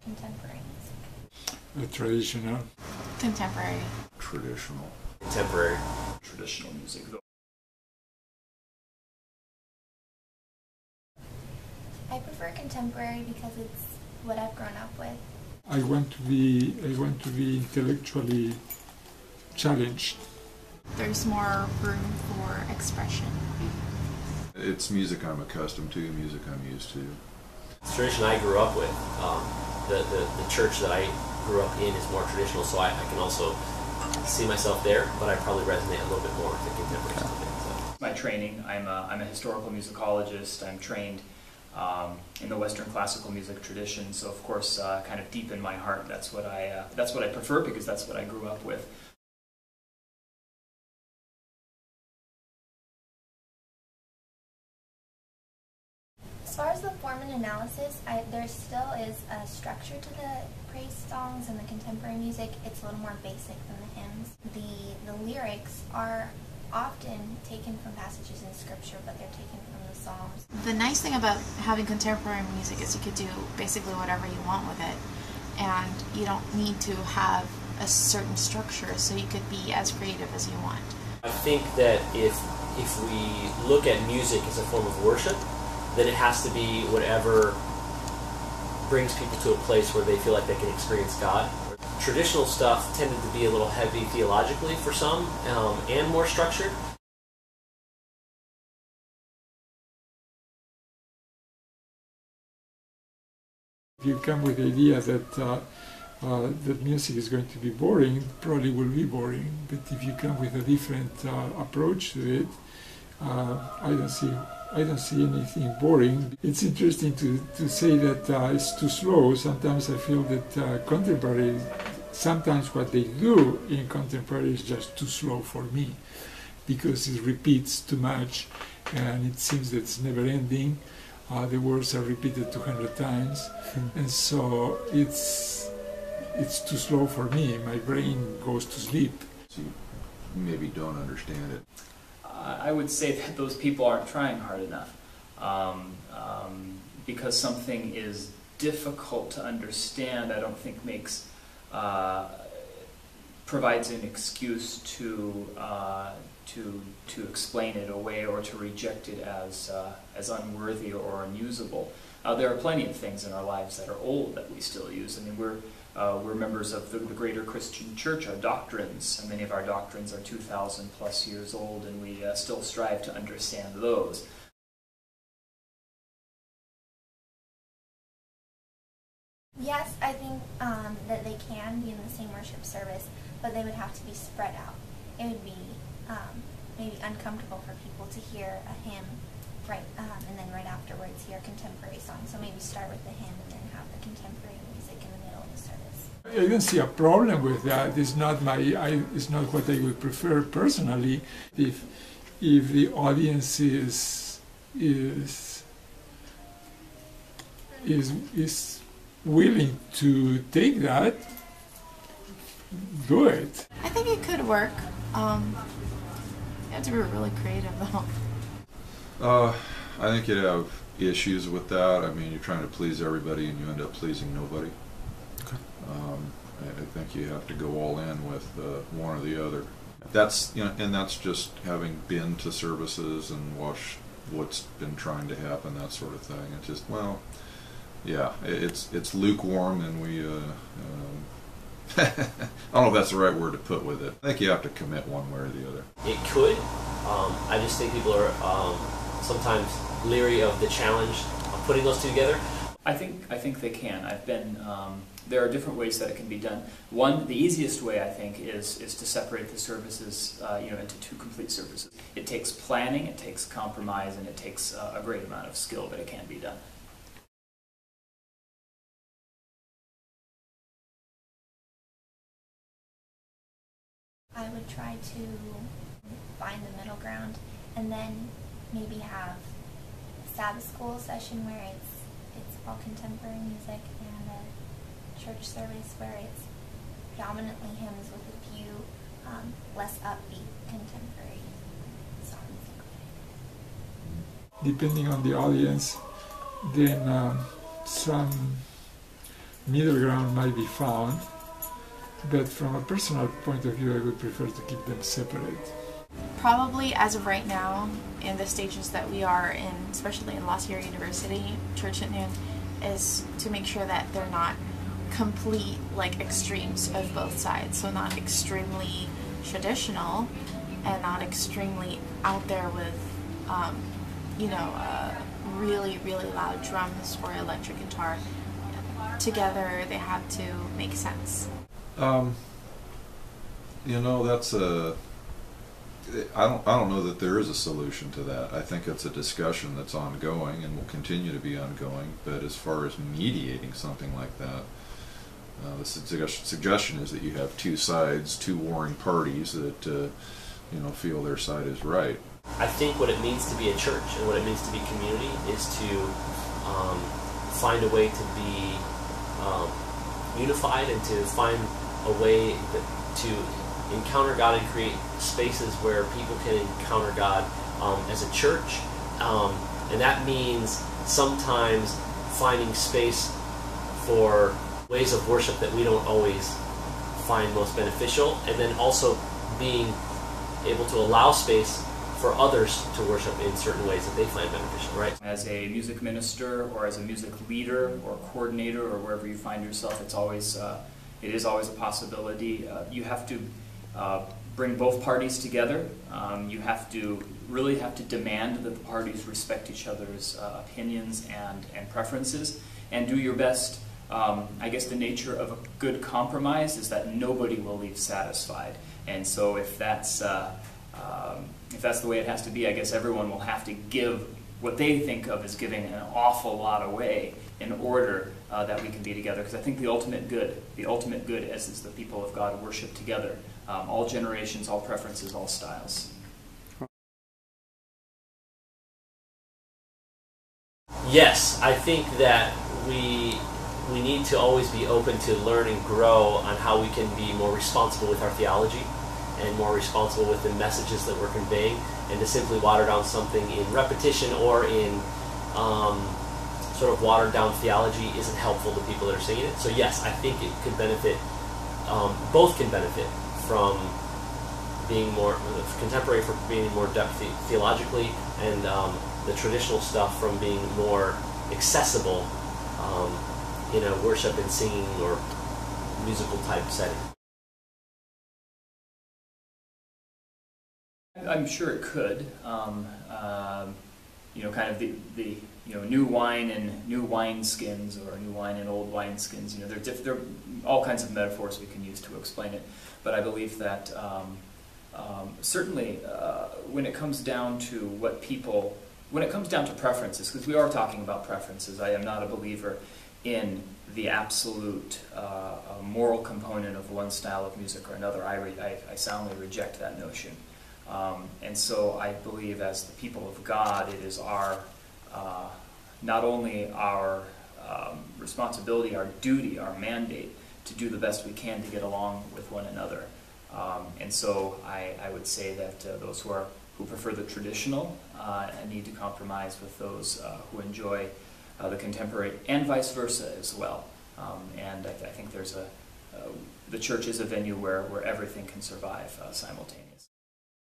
Contemporary music. Traditional. Contemporary. Traditional. Contemporary. Traditional music. I prefer contemporary because it's what I've grown up with. I want to be intellectually challenged. There's more room for expression. It's music I'm accustomed to, music I'm used to. It's tradition I grew up with. The church that I grew up in is more traditional, so I can also see myself there, but I probably resonate a little bit more with the contemporary stuff. So. My training, I'm a historical musicologist. I'm trained in the Western classical music tradition, so of course, kind of deep in my heart, that's what I prefer because that's what I grew up with. As far as the form and analysis, there still is a structure to the praise songs and the contemporary music. It's a little more basic than the hymns. The lyrics are often taken from passages in scripture, but they're taken from the Psalms. The nice thing about having contemporary music is you could do basically whatever you want with it, and you don't need to have a certain structure, so you could be as creative as you want. I think that if we look at music as a form of worship, then it has to be whatever brings people to a place where they feel like they can experience God. Traditional stuff tended to be a little heavy theologically for some, and more structured. If you come with the idea that that music is going to be boring, it probably will be boring. But if you come with a different approach to it, I don't see anything boring. It's interesting to say that it's too slow. Sometimes I feel that contemporary, sometimes what they do in contemporary is just too slow for me, because it repeats too much, and it seems that it's never ending. The words are repeated 200 times, and so it's too slow for me. My brain goes to sleep. So you maybe don't understand it. I would say that those people aren't trying hard enough, because something is difficult to understand. I don't think provides an excuse to explain it away or to reject it as unworthy or unusable. There are plenty of things in our lives that are old that we still use. I mean, we're members of the greater Christian church. Our doctrines, and many of our doctrines are 2,000 plus years old, and we still strive to understand those. Yes, I think that they can be in the same worship service, but they would have to be spread out. It would be maybe uncomfortable for people to hear a hymn and then right afterwards hear a contemporary song. So maybe start with the hymn and then have the contemporary music in the middle of the service. I don't see a problem with that. It's not it's not what I would prefer personally. If the audience is willing to take that, do it. I think it could work. You have to be really creative, though. I think you'd have issues with that. I mean, you're trying to please everybody and you end up pleasing nobody. Okay. I think you have to go all in with one or the other. That's and that's just having been to services and watched what's been trying to happen, that sort of thing. It's just, well, yeah, it's lukewarm, and we. I don't know if that's the right word to put with it. I think you have to commit one way or the other. It could. I just think people are sometimes leery of the challenge of putting those two together. I think they can. There are different ways that it can be done. One, the easiest way, I think, is to separate the services, into two complete services. It takes planning, it takes compromise, and it takes a great amount of skill, but it can be done. I would try to find the middle ground, and then maybe have a Sabbath school session where it's all contemporary music, and a church service where it's predominantly hymns with a few less upbeat contemporary songs. Depending on the audience, then middle ground might be found, but from a personal point of view, I would prefer to keep them separate. Probably as of right now, in the stages that we are in, especially in La Sierra University, Church at Noon, is to make sure that they're not complete like extremes of both sides. So not extremely traditional and not extremely out there with, really, really loud drums or electric guitar. Together, they have to make sense. That's a. I don't know that there is a solution to that. I think it's a discussion that's ongoing and will continue to be ongoing. But as far as mediating something like that, the suggestion is that you have two sides, two warring parties that feel their side is right. I think what it means to be a church and what it means to be community is to find a way to be unified and to find a way to encounter God and create spaces where people can encounter God as a church. And that means sometimes finding space for ways of worship that we don't always find most beneficial, and then also being able to allow space for others to worship in certain ways that they find beneficial, right? As a music minister or as a music leader or coordinator or wherever you find yourself, it is always a possibility. You have to bring both parties together. You really have to demand that the parties respect each other's opinions and preferences, and do your best. I guess the nature of a good compromise is that nobody will leave satisfied, and so if that's the way it has to be, I guess everyone will have to give what they think of as giving an awful lot away in order that we can be together. Because I think the ultimate good is the people of God worship together, all generations, all preferences, all styles. Yes, I think that we need to always be open to learn and grow on how we can be more responsible with our theology and more responsible with the messages that we're conveying, and to simply water down something in repetition or in sort of watered down theology isn't helpful to people that are singing it. So yes, I think it could benefit, both can benefit from being more contemporary, for being more depth theologically, and the traditional stuff from being more accessible in a worship and singing or musical type setting. I'm sure it could. Kind of the new wine and new wineskins, or new wine and old wineskins. There are all kinds of metaphors we can use to explain it. But I believe that certainly when it comes down to preferences, because we are talking about preferences, I am not a believer in the absolute moral component of one style of music or another. I soundly reject that notion. And so I believe, as the people of God, it is not only our responsibility, our duty, our mandate to do the best we can to get along with one another. And so I would say that those who prefer the traditional need to compromise with those who enjoy the contemporary, and vice versa as well. And I think the church is a venue where everything can survive simultaneously.